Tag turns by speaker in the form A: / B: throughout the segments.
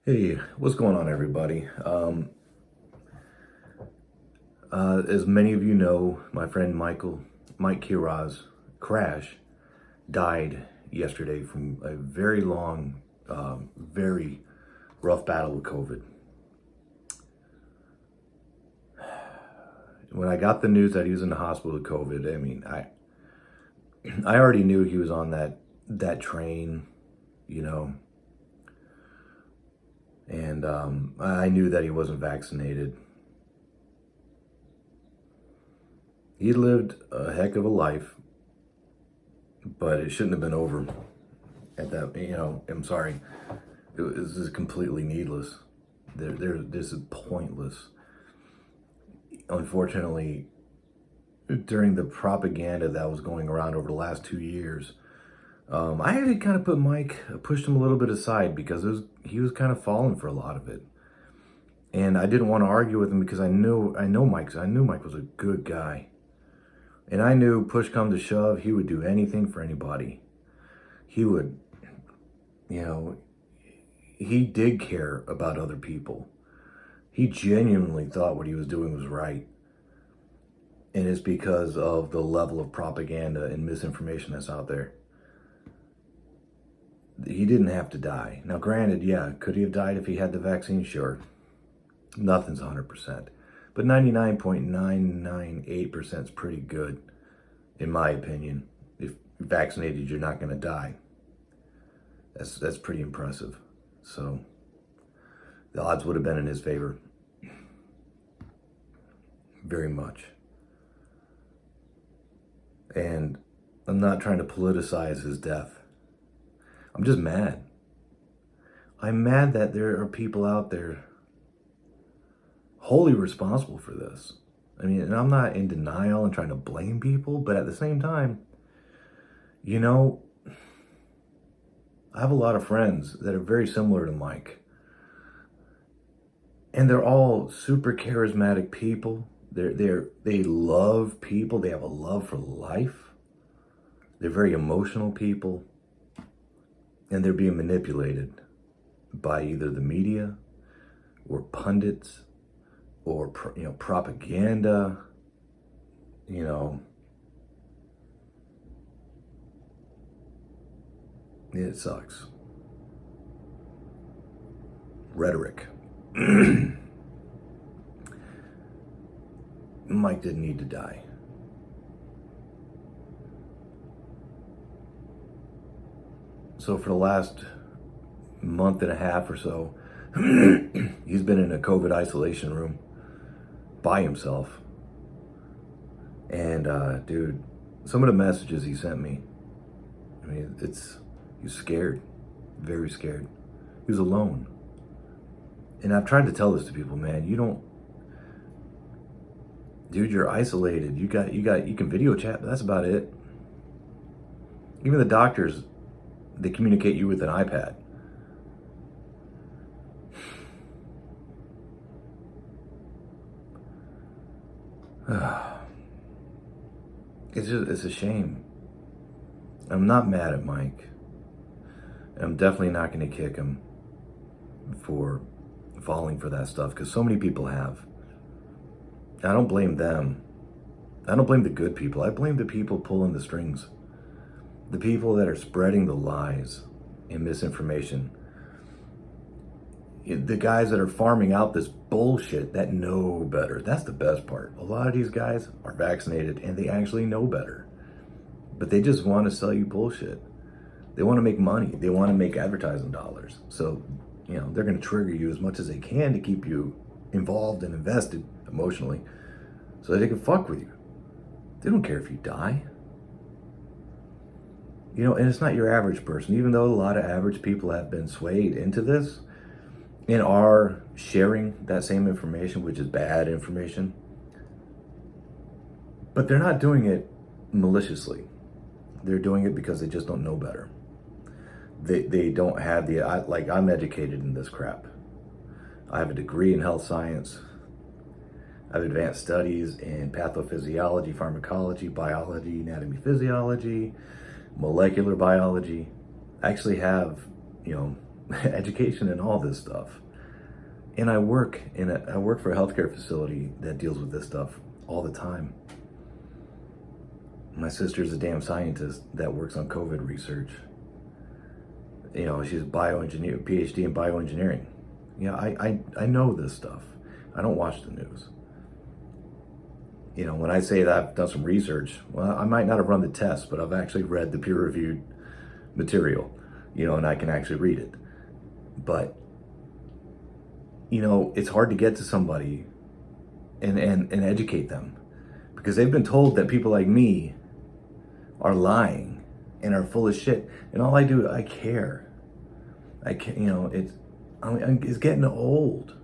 A: Hey, what's going on, everybody? As many of you know, my friend Mike Quiroz, Crash, died yesterday from a very long, very rough battle with COVID. When I got the news that he was in the hospital with COVID, I already knew he was on that train, you know, and I knew that he wasn't vaccinated. He lived a heck of a life, but it shouldn't have been over at that. I'm sorry. This is completely needless. This is pointless. Unfortunately, during the propaganda that was going around over the last 2 years, I had to kind of pushed him a little bit aside because he was kind of falling for a lot of it. And I didn't want to argue with him because I knew Mike. I knew Mike was a good guy. And I knew push come to shove, he would do anything for anybody. He would, you know, he did care about other people. He genuinely thought what he was doing was right. And it's because of the level of propaganda and misinformation that's out there. He didn't have to die. Now, granted, yeah, could he have died if he had the vaccine? Sure. Nothing's 100%. But 99.998% is pretty good, in my opinion. If you're vaccinated, you're not going to die. That's pretty impressive. So the odds would have been in his favor. Very much. And I'm not trying to politicize his death. I'm just mad. I'm mad that there are people out there wholly responsible for this. I mean, and I'm not in denial and trying to blame people, but at the same time, I have a lot of friends that are very similar to Mike. And they're all super charismatic people. They love people. They have a love for life. They're very emotional people. And they're being manipulated by either the media or pundits or propaganda. It sucks. Rhetoric. Mike didn't need to die. So for the last month and a half or so, he's been in a COVID isolation room by himself. And dude, some of the messages he sent me, I mean, he's scared, very scared. He was alone. And I've tried to tell this to people, man, dude, you're isolated. You can video chat, but that's about it. Even the doctors, they communicate you with an iPad. It's a shame. I'm not mad at Mike. I'm definitely not going to kick him for falling for that stuff because so many people have. I don't blame them. I don't blame the good people. I blame the people pulling the strings. The people that are spreading the lies and misinformation. The guys that are farming out this bullshit that know better. That's the best part. A lot of these guys are vaccinated and they actually know better. But they just want to sell you bullshit. They want to make money. They want to make advertising dollars. So, they're going to trigger you as much as they can to keep you involved and invested emotionally so that they can fuck with you. They don't care if you die. And it's not your average person, even though a lot of average people have been swayed into this and are sharing that same information, which is bad information. But they're not doing it maliciously. They're doing it because they just don't know better. They don't have I'm educated in this crap. I have a degree in health science. I have advanced studies in pathophysiology, pharmacology, biology, anatomy, physiology, molecular biology. I actually have, education and all this stuff. And I work for a healthcare facility that deals with this stuff all the time. My sister's a damn scientist that works on COVID research. You know, she's a bioengineer, PhD in bioengineering. You know, I know this stuff. I don't watch the news. You know, when I say that I've done some research, well, I might not have run the test, but I've actually read the peer-reviewed material, you know, and I can actually read it. But, you know, it's hard to get to somebody and educate them, because they've been told that people like me are lying and are full of shit. And all I do, I care. You know, it's getting old.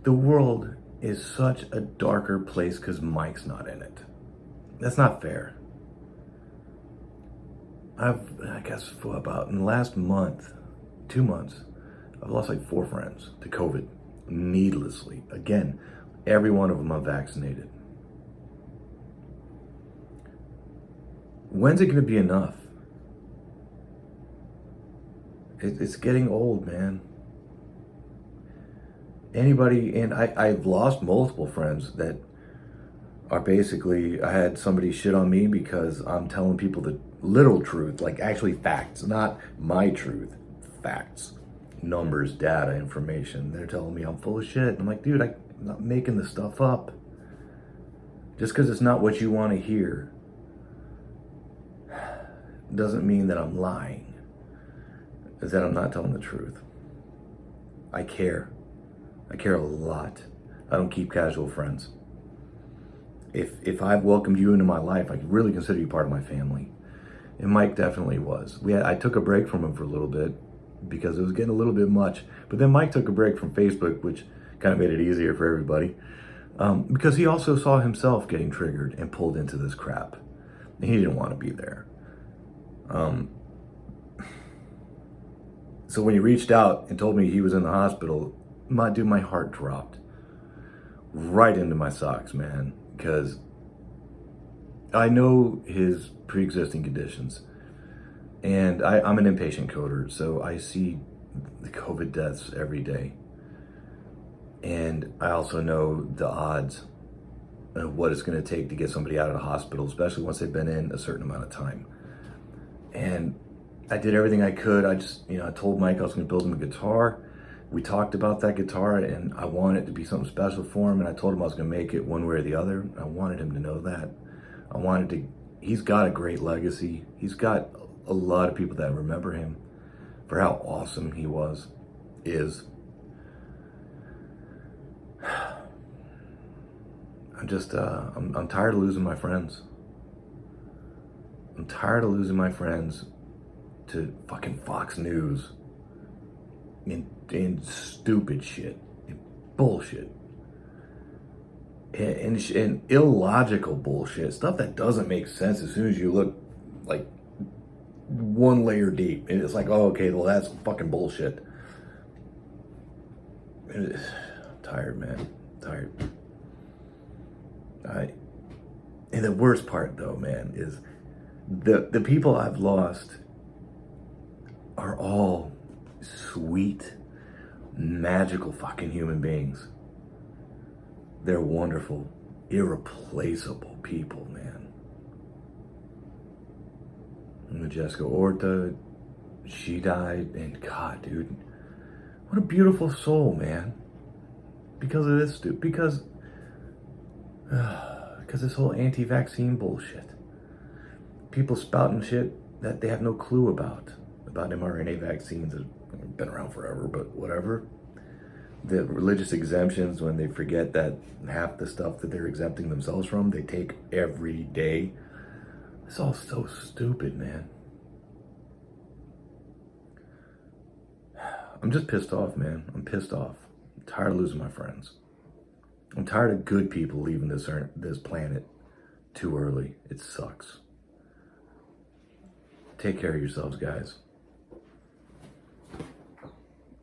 A: The world is such a darker place because Mike's not in it. That's not fair. I guess for about in the last month, 2 months, I've lost like 4 friends to COVID needlessly. Again, every one of them unvaccinated. When's it going to be enough? It's getting old, man. Anybody, and I've lost multiple friends that are basically, I had somebody shit on me because I'm telling people the literal truth, like actually facts, not my truth, facts, numbers, data, information. They're telling me I'm full of shit. I'm like, dude, I'm not making this stuff up. Just because it's not what you want to hear doesn't mean that I'm lying. Is that I'm not telling the truth. I care. I care a lot. I don't keep casual friends. If I've welcomed you into my life, I really consider you part of my family. And Mike definitely was. I took a break from him for a little bit because it was getting a little bit much. But then Mike took a break from Facebook, which kind of made it easier for everybody. Because he also saw himself getting triggered and pulled into this crap. And he didn't want to be there. So when he reached out and told me he was in the hospital, my heart dropped right into my socks, man, because I know his pre-existing conditions, and I'm an inpatient coder, so I see the COVID deaths every day, and I also know the odds of what it's going to take to get somebody out of the hospital, especially once they've been in a certain amount of time. And I did everything I could. I told Mike I was going to build him a guitar. We talked about that guitar, and I wanted it to be something special for him, and I told him I was going to make it one way or the other. I wanted him to know that. He's got a great legacy. He's got a lot of people that remember him for how awesome he is. I'm tired of losing my friends. I'm tired of losing my friends to fucking Fox News and stupid shit and bullshit and illogical bullshit, stuff that doesn't make sense as soon as you look like one layer deep, and it's like, oh, okay, well, that's fucking bullshit. I'm tired, man. Tired. And the worst part, though, man, is the people I've lost are all sweet, magical fucking human beings. They're wonderful, irreplaceable people, man. And Jessica Orta, she died, and God, dude, what a beautiful soul, man. Because of this, dude, because this whole anti-vaccine bullshit. People spouting shit that they have no clue about mRNA vaccines that have been around forever, but whatever. The religious exemptions, when they forget that half the stuff that they're exempting themselves from, they take every day. It's all so stupid, man. I'm just pissed off, man. I'm pissed off. I'm tired of losing my friends. I'm tired of good people leaving this planet too early. It sucks. Take care of yourselves, guys.